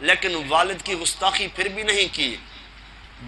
لیکن والد کی گستاخی پھر بھی نہیں کی،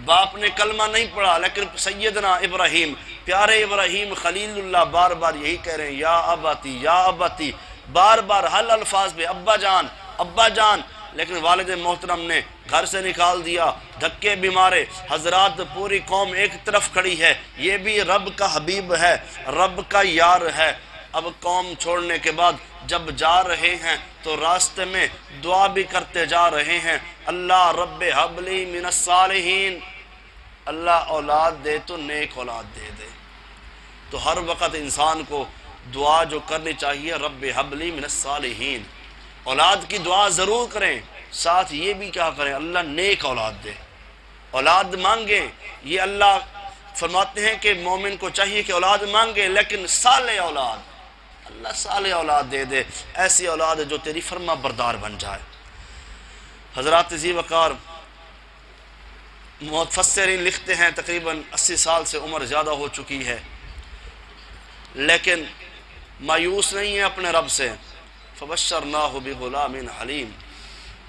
باپ نے کلمہ نہیں پڑھا، لیکن سیدنا ابراہیم، پیارے ابراہیم خلیل اللہ بار بار یہی کہہ رہے ہیں، یا اباتی یا اباتی، بار بار حل الفاظ پہ ابا جان ابا جان، لیکن والد محترم نے گھر سے نکال دیا، دھکے بھی مارے۔ حضرات پوری قوم ایک طرف کھڑی ہے، یہ بھی رب کا حبیب ہے، رب کا یار ہے۔ اب قوم چھوڑنے کے بعد جب جا رہے ہیں تو راستے میں دعا بھی کرتے جا رہے ہیں، اللہ رب حبلی من الصالحین، اللہ اولاد دے تو نیک اولاد دے دے۔ تو ہر وقت انسان کو دعا جو کرنی چاہیے، رب حبلی من الصالحین، اولاد کی دعا ضرور کریں، ساتھ یہ بھی کیا کریں، اللہ نیک اولاد دے، اولاد مانگیں۔ یہ اللہ فرماتے ہیں کہ مومن کو چاہیے کہ اولاد مانگے، لیکن صالح اولاد، اللہ صالح اولاد دے دے، ایسی اولاد جو تیری فرما بردار بن جائے۔ حضرات ذی وقار مفسرین لکھتے ہیں تقریباً 80 سال سے عمر زیادہ ہو چکی ہے، لیکن مایوس نہیں ہے اپنے رب سے۔ فبشرناہ بغلام حلیم،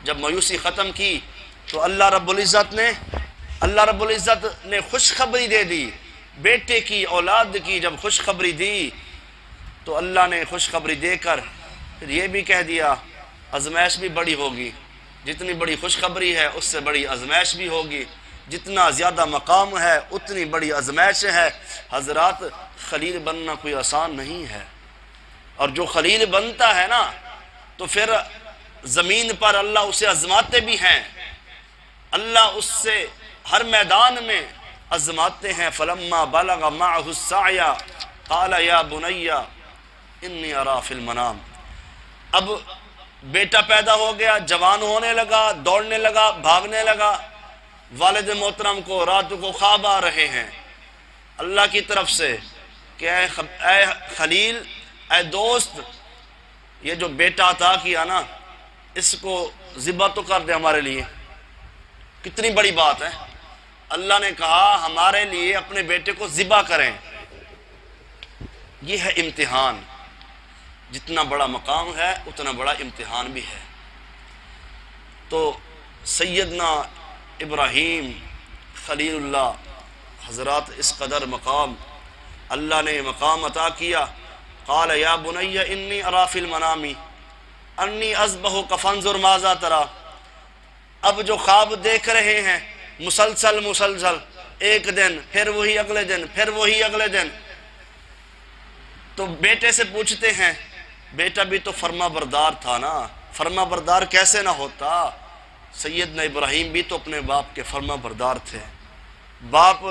جب مایوسی ختم کی تو اللہ رب العزت نے خوشخبری دے دی، بیٹے کی اولاد کی جب خوشخبری دی تو اللہ نے خوشخبری دے کر پھر یہ بھی کہہ دیا آزمائش بھی بڑی ہوگی، جتنی بڑی خوشخبری ہے اس سے بڑی آزمائش بھی ہوگی، جتنا زیادہ مقام ہے اتنی بڑی آزمائش ہے۔ حضرات خلیل بننا کوئی آسان نہیں ہے، اور جو خلیل بنتا ہے نا تو پھر زمین پر اللہ اسے آزماتے بھی ہیں، اللہ اس سے ہر میدان میں آزماتے ہیں۔ فلما بلغ معه السعی قال یا بنی انی اری فی المنام، اب بیٹا پیدا ہو گیا، جوان ہونے لگا، دوڑنے لگا، بھاگنے لگا، والد محترم کو رات کو خواب آ رہے ہیں اللہ کی طرف سے کہ اے خلیل، اے دوست، یہ جو بیٹا عطا کیا نا اس کو ذبح تو کر دے ہمارے لیے۔ کتنی بڑی بات ہے، اللہ نے کہا ہمارے لیے اپنے بیٹے کو ذبح کریں۔ یہ ہے امتحان، جتنا بڑا مقام ہے اتنا بڑا امتحان بھی ہے۔ تو سیدنا ابراہیم خلیل اللہ حضرات اس قدر مقام اللہ نے مقام عطا کیا۔ قال یا بنی انی اری فی المنام انی اذبحک فانظر ماذا تری، اب جو خواب دیکھ رہے ہیں مسلسل ایک دن پھر وہی اگلے دن پھر وہی اگلے دن، تو بیٹے سے پوچھتے ہیں، بیٹا بھی تو فرما بردار تھا نا، فرما بردار کیسے نہ ہوتا؟ سیدنا ابراہیم بھی تو اپنے باپ کے فرما بردار تھے، باپ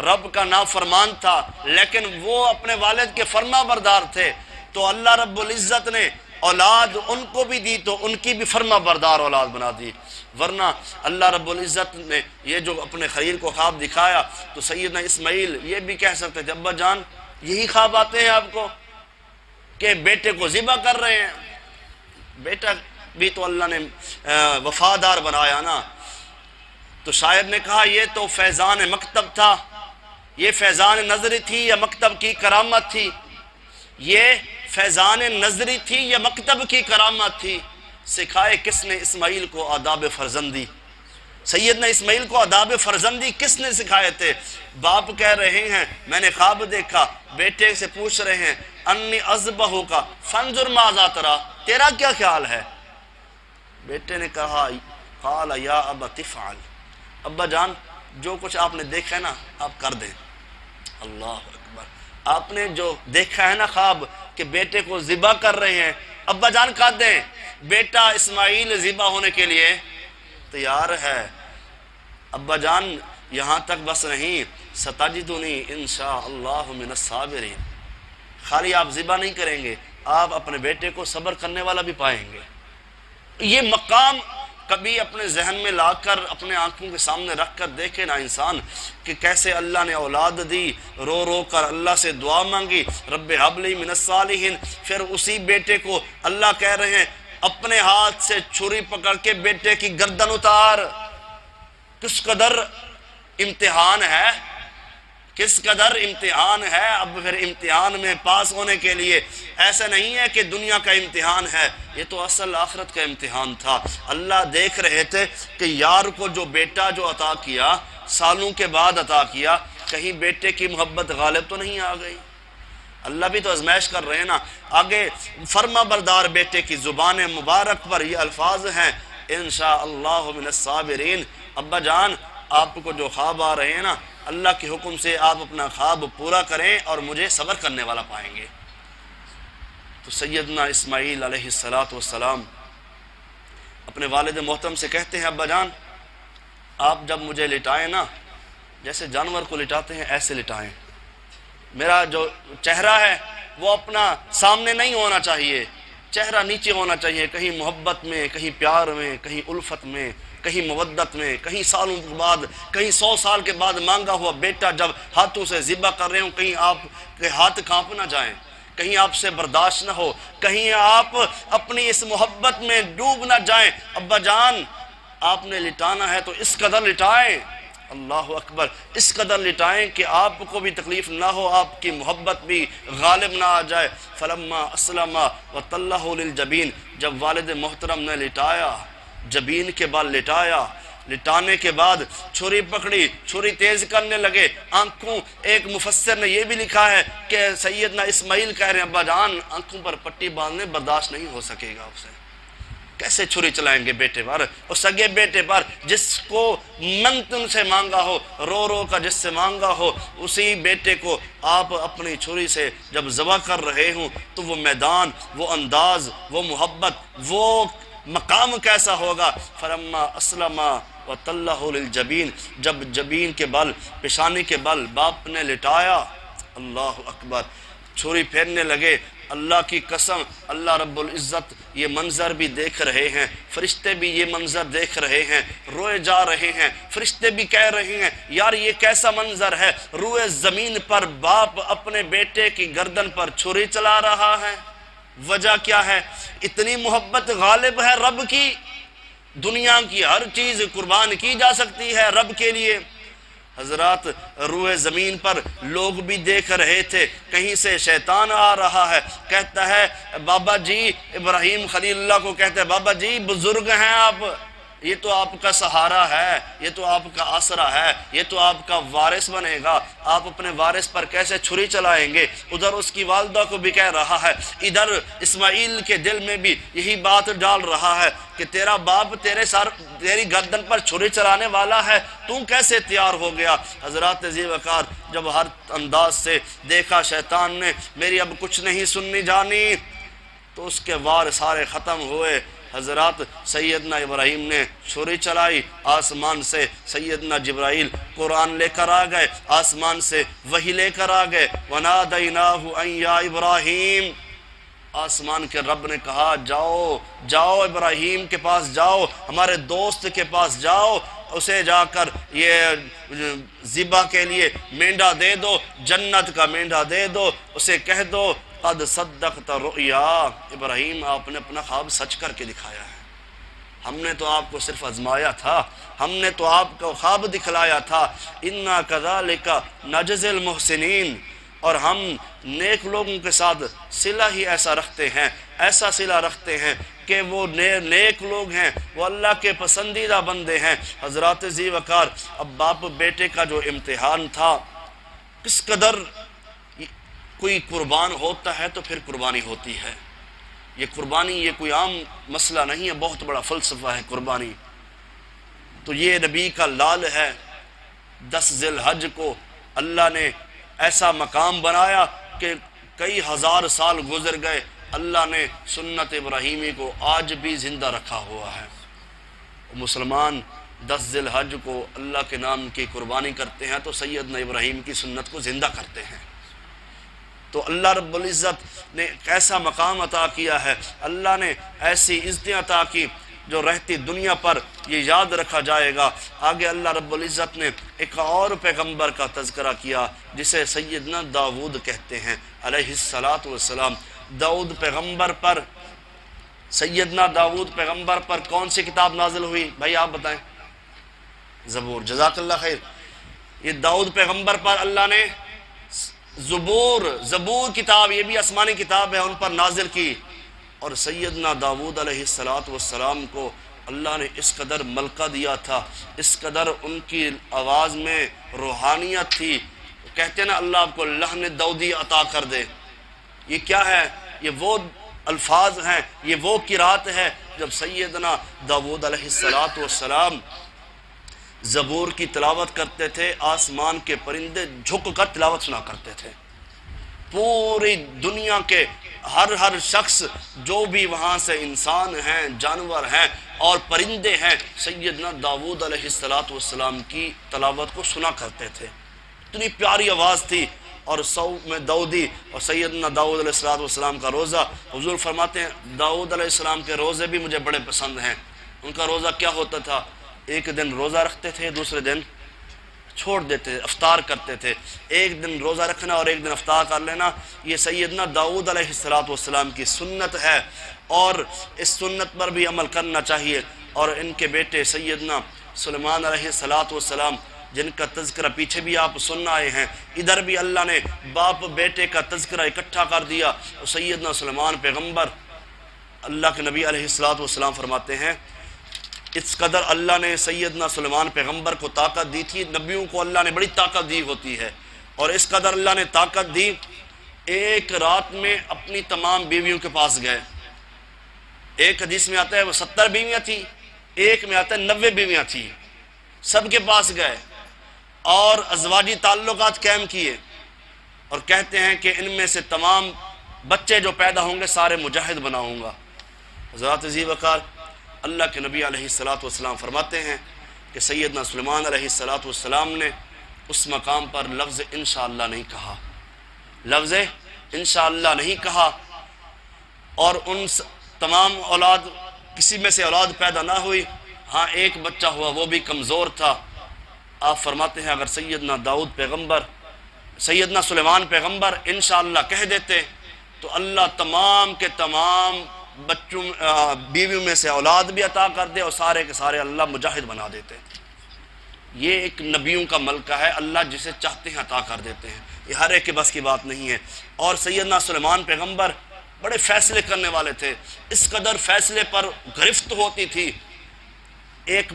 رب کا نافرمان تھا لیکن وہ اپنے والد کے فرما بردار تھے، تو اللہ رب العزت نے اولاد ان کو بھی دی تو ان کی بھی فرما بردار اولاد بنا دی۔ ورنہ اللہ رب العزت نے یہ جو اپنے خلیل کو خواب دکھایا تو سیدنا اسماعیل یہ بھی کہہ سکتے تھے، ابا جان یہی خواب آتے ہیں آپ کو کہ بیٹے کو ذبح کر رہے ہیں؟ بیٹا بھی تو اللہ نے وفادار بنایا نا۔ تو شاعر نے کہا یہ تو فیضان مکتب تھا، یہ فیضان نظری تھی یا مکتب کی کرامت تھی، یہ فیضان نظری تھی یا مکتب کی کرامت تھی، سکھائے کس نے اسماعیل کو آداب فرزندی، سیدنا اسماعیل کو آداب فرزندی کس نے سکھائے تھے؟ باپ کہہ رہے ہیں میں نے خواب دیکھا، بیٹے سے پوچھ رہے ہیں انی اذبحک فانظر ماذا تری، تیرا کیا خیال ہے؟ بیٹے نے کہا قال یا ابت افعل، ابا جان جو کچھ آپ نے دیکھا ہے نا آپ کر دیں۔ اللہ اکبر، آپ نے جو دیکھا ہے نا خواب کہ بیٹے کو ذبح کر رہے ہیں، ابا جان کر دیں۔ بیٹا اسماعیل ذبح ہونے کے لیے تیار ہے۔ ابا جان یہاں تک بس نہیں، ستجدنی انشاءاللہ من الصابرین، خالی آپ ذبح نہیں کریں گے، آپ اپنے بیٹے کو صبر کرنے والا بھی پائیں گے۔ یہ مقام کبھی اپنے ذہن میں لا کر اپنے آنکھوں کے سامنے رکھ کر دیکھے نا انسان کہ کیسے اللہ نے اولاد دی، رو رو کر اللہ سے دعا مانگی رب حب لی من الصالحین، پھر اسی بیٹے کو اللہ کہہ رہے ہیں اپنے ہاتھ سے چھری پکڑ کے بیٹے کی گردن اتار۔ کس قدر امتحان ہے، کس قدر امتحان ہے۔ اب پھر امتحان میں پاس ہونے کے لیے ایسا نہیں ہے کہ دنیا کا امتحان ہے، یہ تو اصل آخرت کا امتحان تھا۔ اللہ دیکھ رہے تھے کہ یار کو جو بیٹا جو عطا کیا، سالوں کے بعد عطا کیا، کہیں بیٹے کی محبت غالب تو نہیں آ گئی۔ اللہ بھی تو آزمائش کر رہے ہیں نا۔ آگے فرما بردار بیٹے کی زبان مبارک پر یہ الفاظ ہیں، انشاءاللہ من الصابرین۔ ابا جان آپ کو جو خواب آ رہے ہیں نا، اللہ کے حکم سے آپ اپنا خواب پورا کریں اور مجھے صبر کرنے والا پائیں گے۔ تو سیدنا اسماعیل علیہ السلام اپنے والد محترم سے کہتے ہیں، ابا جان آپ جب مجھے لٹائیں نا، جیسے جانور کو لٹاتے ہیں ایسے لٹائیں۔ میرا جو چہرہ ہے وہ اپنا سامنے نہیں ہونا چاہیے، چہرہ نیچے ہونا چاہیے، کہیں محبت میں، کہیں پیار میں، کہیں الفت میں، کہیں مودت میں، کہیں سالوں کے بعد، کہیں 100 سال کے بعد مانگا ہوا بیٹا جب ہاتھوں سے ذبح کر رہے ہوں، کہیں آپ کے ہاتھ کانپ نہ جائیں، کہیں آپ سے برداشت نہ ہو، کہیں آپ اپنی اس محبت میں ڈوب نہ جائیں۔ ابا جان آپ نے لٹانا ہے تو اس قدر لٹائیں، اللہ اکبر، اس قدر لٹائیں کہ آپ کو بھی تکلیف نہ ہو، آپ کی محبت بھی غالب نہ آ جائے۔ فلما اسلم وتلہ للجبین، جب والد محترم نے لٹایا، جبین کے بال لٹایا، لٹانے کے بعد چھری پکڑی، چھری تیز کرنے لگے، آنکھوں، ایک مفسر نے یہ بھی لکھا ہے کہ سیدنا اسماعیل کہہ رہے ہیں، ابا جان آنکھوں پر پٹی باندھنے برداشت نہیں ہو سکے گا اسے، کیسے چھری چلائیں گے بیٹے پر، اور سگے بیٹے پر، جس کو منتن سے مانگا ہو، رو رو کا جس سے مانگا ہو، اسی بیٹے کو آپ اپنی چھری سے جب ذبح کر رہے ہوں تو وہ میدان، وہ انداز، وہ محبت، وہ مقام کیسا ہوگا۔ فلما اسلم وتلہ للجبین، جب جبین کے بل، پیشانی کے بل باپ نے لٹایا، اللہ اکبر، چھری پھیرنے لگے۔ اللہ کی قسم، اللہ رب العزت یہ منظر بھی دیکھ رہے ہیں، فرشتے بھی یہ منظر دیکھ رہے ہیں، روئے جا رہے ہیں، فرشتے بھی کہہ رہے ہیں یار یہ کیسا منظر ہے، روئے زمین پر باپ اپنے بیٹے کی گردن پر چھری چلا رہا ہے۔ وجہ کیا ہے؟ اتنی محبت غالب ہے رب کی، دنیا کی ہر چیز قربان کی جا سکتی ہے رب کے لیے۔ حضرات روئے زمین پر لوگ بھی دیکھ رہے تھے، کہیں سے شیطان آ رہا ہے، کہتا ہے بابا جی، ابراہیم خلیل اللہ کو کہتا ہے بابا جی بزرگ ہیں آپ، یہ تو آپ کا سہارا ہے، یہ تو آپ کا آسرا ہے، یہ تو آپ کا وارث بنے گا، آپ اپنے وارث پر کیسے چھری چلائیں گے۔ ادھر اس کی والدہ کو بھی کہہ رہا ہے، ادھر اسماعیل کے دل میں بھی یہی بات ڈال رہا ہے کہ تیرا باپ تیری گردن پر چھری چلانے والا ہے، تو کیسے تیار ہو گیا۔ حضرات ذی وقار جب ہر انداز سے دیکھا شیطان نے میری اب کچھ نہیں سننی جانی، تو اس کے وار سارے ختم ہوئے۔ حضرات سیدنا ابراہیم نے چھری چلائی، آسمان سے سیدنا جبرائیل قرآن لے کر آ گئے، آسمان سے وحی لے کر آ گئے، وَنَادَيْنَاهُ أَن يَا إِبْرَاهِيمُ، آسمان کے رب نے کہا جاؤ جاؤ ابراہیم کے پاس جاؤ، ہمارے دوست کے پاس جاؤ، اسے جا کر یہ ذبح کے لیے مینڈا دے دو، جنت کا مینڈا دے دو، اسے کہہ دو قد صدقت رؤیا، ابراہیم آپ نے اپنا خواب سچ کر کے دکھایا ہے، ہم نے تو آپ کو صرف آزمایا تھا، ہم نے تو آپ کو خواب دکھلایا تھا، اِنَّا كَذَلِكَ نَجْزِي الْمُحْسِنِينَ، اور ہم نیک لوگوں کے ساتھ صلہ ہی ایسا رکھتے ہیں، ایسا صلہ رکھتے ہیں کہ وہ نیک لوگ ہیں، وہ اللہ کے پسندیدہ بندے ہیں۔ حضرات ذی وقار اب باپ بیٹے کا جو امتحان تھا، کس قدر کوئی قربان ہوتا ہے تو پھر قربانی ہوتی ہے، یہ قربانی یہ کوئی عام مسئلہ نہیں ہے، بہت بڑا فلسفہ ہے قربانی۔ تو یہ نبی کا لال ہے، 10 ذی الحج کو اللہ نے ایسا مقام بنایا کہ کئی ہزار سال گزر گئے، اللہ نے سنت ابراہیمی کو آج بھی زندہ رکھا ہوا ہے۔ مسلمان 10 ذی الحج کو اللہ کے نام کی قربانی کرتے ہیں تو سیدنا ابراہیم کی سنت کو زندہ کرتے ہیں۔ تو اللہ رب العزت نے ایسا مقام عطا کیا ہے، اللہ نے ایسی عزتیں عطا کی جو رہتی دنیا پر یہ یاد رکھا جائے گا۔ آگے اللہ رب العزت نے ایک اور پیغمبر کا تذکرہ کیا جسے سیدنا داؤد کہتے ہیں علیہ السلام۔ داؤد پیغمبر پر، سیدنا داؤد پیغمبر پر کون سی کتاب نازل ہوئی؟ بھائی آپ بتائیں۔ زبور، جزاک اللہ خیر۔ یہ داؤد پیغمبر پر اللہ نے زبور کتاب، یہ بھی آسمانی کتاب ہے، ان پر نازل کی، اور سیدنا داؤد علیہ السلام کو اللہ نے اس قدر ملکہ دیا تھا، اس قدر ان کی آواز میں روحانیت تھی، کہتے ہیں نا اللہ آپ کو لحن داؤدی عطا کر دے۔ یہ کیا ہے؟ یہ وہ الفاظ ہیں، یہ وہ قرات ہے جب سیدنا داؤد علیہ السلام زبور کی تلاوت کرتے تھے، آسمان کے پرندے جھک کر تلاوت سنا کرتے تھے، پوری دنیا کے ہر شخص جو بھی وہاں سے انسان ہیں، جانور ہیں اور پرندے ہیں، سیدنا داؤد علیہ السلام کی تلاوت کو سنا کرتے تھے۔ اتنی پیاری آواز تھی، اور میں داؤدی اور سیدنا داؤد علیہ السلام کا روزہ، حضور فرماتے ہیں داؤد علیہ السلام کے روزے بھی مجھے بڑے پسند ہیں۔ ان کا روزہ کیا ہوتا تھا؟ ایک دن روزہ رکھتے تھے، دوسرے دن چھوڑ دیتے تھے، افطار کرتے تھے۔ ایک دن روزہ رکھنا اور ایک دن افطار کر لینا، یہ سیدنا داؤد علیہ السلام کی سنت ہے، اور اس سنت پر بھی عمل کرنا چاہیے۔ اور ان کے بیٹے سیدنا سلیمان علیہ السلام، جن کا تذکرہ پیچھے بھی آپ سن آئے ہیں، ادھر بھی اللہ نے باپ بیٹے کا تذکرہ اکٹھا کر دیا۔ اور سیدنا سلیمان پیغمبر، اللہ کے نبی علیہ السلام فرماتے ہیں اس قدر اللہ نے سیدنا سلیمان پیغمبر کو طاقت دی تھی، نبیوں کو اللہ نے بڑی طاقت دی ہوتی ہے، اور اس قدر اللہ نے طاقت دی، ایک رات میں اپنی تمام بیویوں کے پاس گئے۔ ایک حدیث میں آتا ہے وہ 70 بیویاں تھیں، ایک میں آتا ہے 90 بیویاں تھیں، سب کے پاس گئے اور ازواجی تعلقات قائم کیے، اور کہتے ہیں کہ ان میں سے تمام بچے جو پیدا ہوں گے سارے مجاہد بناؤں گا۔ حضرات ذی وقار اللہ کے نبی علیہ السلام فرماتے ہیں کہ سیدنا سلیمان علیہ السلام نے اس مقام پر لفظ انشاءاللہ نہیں کہا، لفظ انشاءاللہ نہیں کہا، اور ان تمام اولاد کسی میں سے اولاد پیدا نہ ہوئی، ہاں ایک بچہ ہوا، وہ بھی کمزور تھا۔ آپ فرماتے ہیں اگر سیدنا سلیمان پیغمبر انشاءاللہ کہہ دیتے تو اللہ تمام کے تمام بچوں بیویوں میں سے اولاد بھی عطا کر دے، اور سارے کے سارے اللہ مجاہد بنا دیتے۔ یہ ایک نبیوں کا ملکہ ہے، اللہ جسے چاہتے ہیں عطا کر دیتے ہیں، یہ ہر ایک کے بس کی بات نہیں ہے۔ اور سیدنا سلیمان پیغمبر بڑے فیصلے کرنے والے تھے، اس قدر فیصلے پر گرفت ہوتی تھی۔ ایک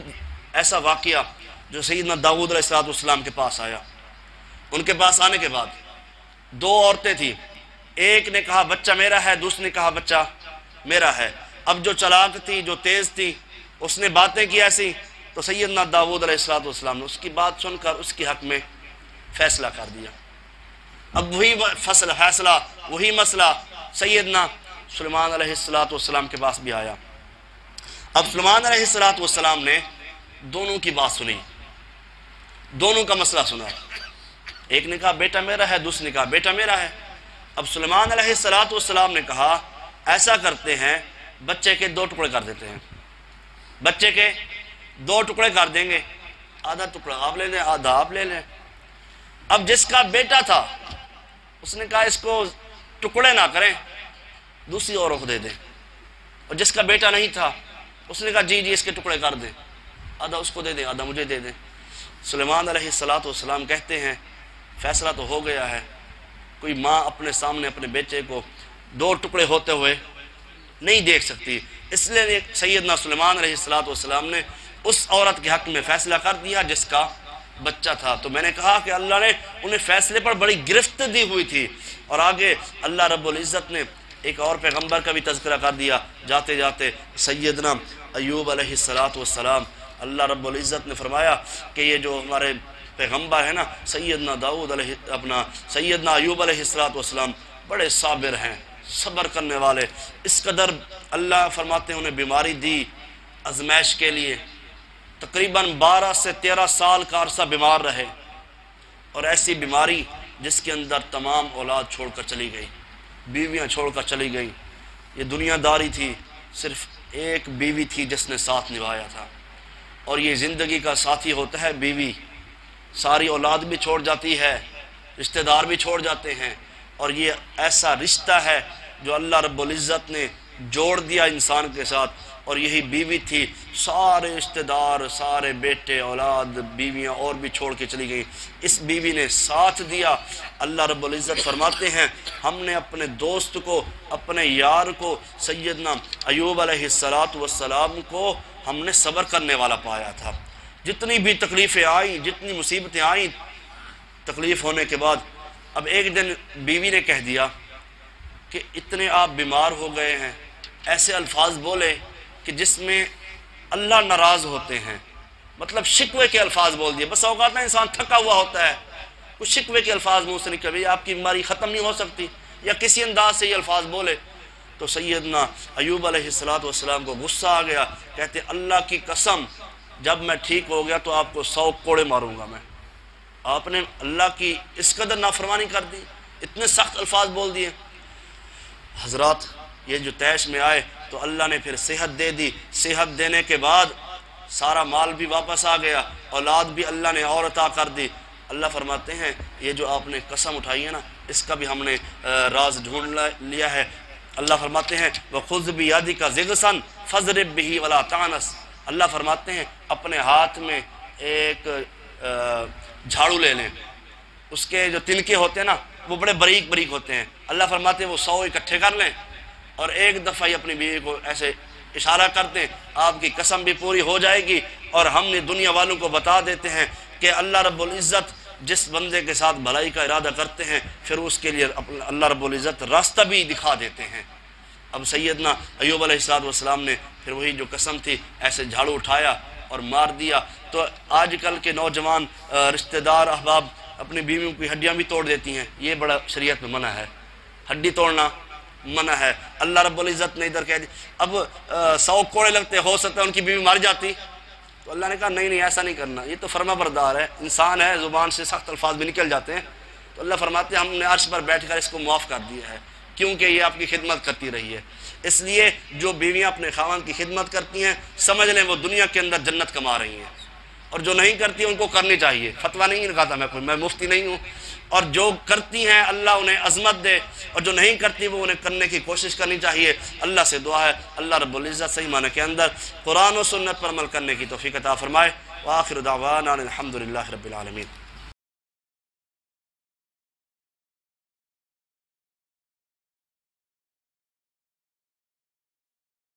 ایسا واقعہ جو سیدنا داؤد علیہ السلام کے پاس آیا، ان کے پاس آنے کے بعد 2 عورتیں تھیں، ایک نے کہا بچہ میرا ہے، دوسری نے کہا بچہ میرا ہے۔ اب جو چلاک تھی، جو تیز تھی، اس نے باتیں کی ایسی، تو سیدنا داؤد علیہ السلام نے اس کی بات سن کر اس کی حق میں فیصلہ کر دیا۔ اب وہی فیصلہ وہی مسئلہ سیدنا سلیمان علیہ السلام کے پاس بھی آیا۔ اب سلیمان علیہ السلام نے دونوں کی بات سنی، دونوں کا مسئلہ سنا، ایک نے کہا بیٹا میرا ہے، دوسرے نے کہا بیٹا میرا ہے۔ اب سلیمان علیہ السلام نے کہا ایسا کرتے ہیں بچے کے 2 ٹکڑے کر دیتے ہیں، بچے کے 2 ٹکڑے کر دیں گے، آدھا ٹکڑا آپ لے لیں آدھا آپ لے لیں۔ اب جس کا بیٹا تھا اس نے کہا اس کو ٹکڑے نہ کریں، دوسری اوروں کو دے دیں، اور جس کا بیٹا نہیں تھا اس نے کہا جی اس کے ٹکڑے کر دیں، آدھا اس کو دے دیں آدھا مجھے دے دیں۔ سلیمان علیہ السلام کہتے ہیں فیصلہ تو ہو گیا ہے، کوئی ماں اپنے سامنے اپنے بیٹے کو 2 ٹکڑے ہوتے ہوئے نہیں دیکھ سکتی، اس لیے سیدنا سلیمان علیہ السلام نے اس عورت کے حق میں فیصلہ کر دیا جس کا بچہ تھا۔ تو میں نے کہا کہ اللہ نے انہیں فیصلے پر بڑی گرفت دی ہوئی تھی، اور آگے اللہ رب العزت نے ایک اور پیغمبر کا بھی تذکرہ کر دیا، جاتے جاتے سیدنا ایوب علیہ السلام، اللہ رب العزت نے فرمایا کہ یہ جو ہمارے پیغمبر ہے نا سیدنا ایوب علیہ السلام بڑے صابر ہیں، صبر کرنے والے، اس قدر اللہ فرماتے ہیں انہیں بیماری دی آزمائش کے لیے، تقریباً 12 سے 13 سال کا عرصہ بیمار رہے، اور ایسی بیماری جس کے اندر تمام اولاد چھوڑ کر چلی گئی، بیویاں چھوڑ کر چلی گئیں۔ یہ دنیا داری تھی، صرف ایک بیوی تھی جس نے ساتھ نبھایا تھا، اور یہ زندگی کا ساتھی ہوتا ہے بیوی، ساری اولاد بھی چھوڑ جاتی ہے، رشتہ دار بھی چھوڑ جاتے ہیں، اور یہ ایسا رشتہ ہے جو اللہ رب العزت نے جوڑ دیا انسان کے ساتھ، اور یہی بیوی تھی، سارے رشتہ دار، سارے بیٹے اولاد بیویاں اور بھی چھوڑ کے چلی گئیں، اس بیوی نے ساتھ دیا۔ اللہ رب العزت فرماتے ہیں ہم نے اپنے دوست کو، اپنے یار کو، سیدنا ایوب علیہ السلام کو ہم نے صبر کرنے والا پایا تھا۔ جتنی بھی تکلیفیں آئیں، جتنی مصیبتیں آئیں، تکلیف ہونے کے بعد اب ایک دن بیوی نے کہہ دیا کہ اتنے آپ بیمار ہو گئے ہیں، ایسے الفاظ بولے کہ جس میں اللہ ناراض ہوتے ہیں، مطلب شکوے کے الفاظ بول دیے۔ بس اوقات میں انسان تھکا ہوا ہوتا ہے، کچھ شکوے کے الفاظ منہ سے نکلے، آپ کی بیماری ختم نہیں ہو سکتی، یا کسی انداز سے یہ الفاظ بولے تو سیدنا ایوب علیہ السلام کو غصہ آ گیا۔ کہتے اللہ کی قسم جب میں ٹھیک ہو گیا تو آپ کو 100 کوڑے ماروں گا میں۔ آپ نے اللہ کی اس قدر نافرمانی کر دی، اتنے سخت الفاظ بول دیے۔ حضرات یہ جو طیش میں آئے تو اللہ نے پھر صحت دے دی، صحت دینے کے بعد سارا مال بھی واپس آ گیا، اولاد بھی اللہ نے اور عطا کر دی۔ اللہ فرماتے ہیں یہ جو آپ نے قسم اٹھائی ہے نا، اس کا بھی ہم نے راز ڈھونڈ لیا ہے۔ اللہ فرماتے ہیں وَخُذْ بِيَدِكَ ضِغْثًا فَاضْرِب بِهِ وَلَا تَعْنَسْ۔ اللہ فرماتے ہیں اپنے ہاتھ میں ایک جھاڑو لے لیں، اس کے جو تنکے ہوتے ہیں نا وہ بڑے باریک باریک ہوتے ہیں، اللہ فرماتے ہیں وہ 100 اکٹھے کر لیں اور ایک دفعہ ہی اپنی بیوی کو ایسے اشارہ کرتے ہیں، آپ کی قسم بھی پوری ہو جائے گی۔ اور ہم نے دنیا والوں کو بتا دیتے ہیں کہ اللہ رب العزت جس بندے کے ساتھ بھلائی کا ارادہ کرتے ہیں پھر اس کے لیے اللہ رب العزت راستہ بھی دکھا دیتے ہیں۔ اب سیدنا ایوب علیہ السلام نے پھر وہی جو قسم تھی ایسے جھاڑو اٹھایا اور مار دیا۔ تو آج کل کے نوجوان رشتہ دار احباب اپنی بیویوں کی ہڈیاں بھی توڑ دیتی ہیں، یہ بڑا شریعت میں منع ہے، ہڈی توڑنا منع ہے۔ اللہ رب العزت نے ادھر کہہ دی اب 100 کوڑے لگتے، ہو سکتا ہے ان کی بیوی مر جاتی، تو اللہ نے کہا نہیں ایسا نہیں کرنا، یہ تو فرما بردار ہے، انسان ہے، زبان سے سخت الفاظ بھی نکل جاتے ہیں۔ تو اللہ فرماتے ہیں ہم نے عرش پر بیٹھ کر اس کو معاف کر دیا ہے، کیونکہ یہ آپ کی خدمت کرتی رہی ہے۔ اس لیے جو بیویاں اپنے خاوند کی خدمت کرتی ہیں سمجھ لیں وہ دنیا کے اندر جنت کما رہی ہیں، اور جو نہیں کرتی ان کو کرنی چاہیے۔ فتویٰ نہیں لگاتا میں مفتی نہیں ہوں، اور جو کرتی ہیں اللہ انہیں عظمت دے، اور جو نہیں کرتی وہ انہیں کرنے کی کوشش کرنی چاہیے۔ اللہ سے دعا ہے اللہ رب العزت صحیح معنی کے اندر قرآن و سنت پر عمل کرنے کی توفیق عطا فرمائے۔ وآخر دعوانا الحمدللہ رب العالمین۔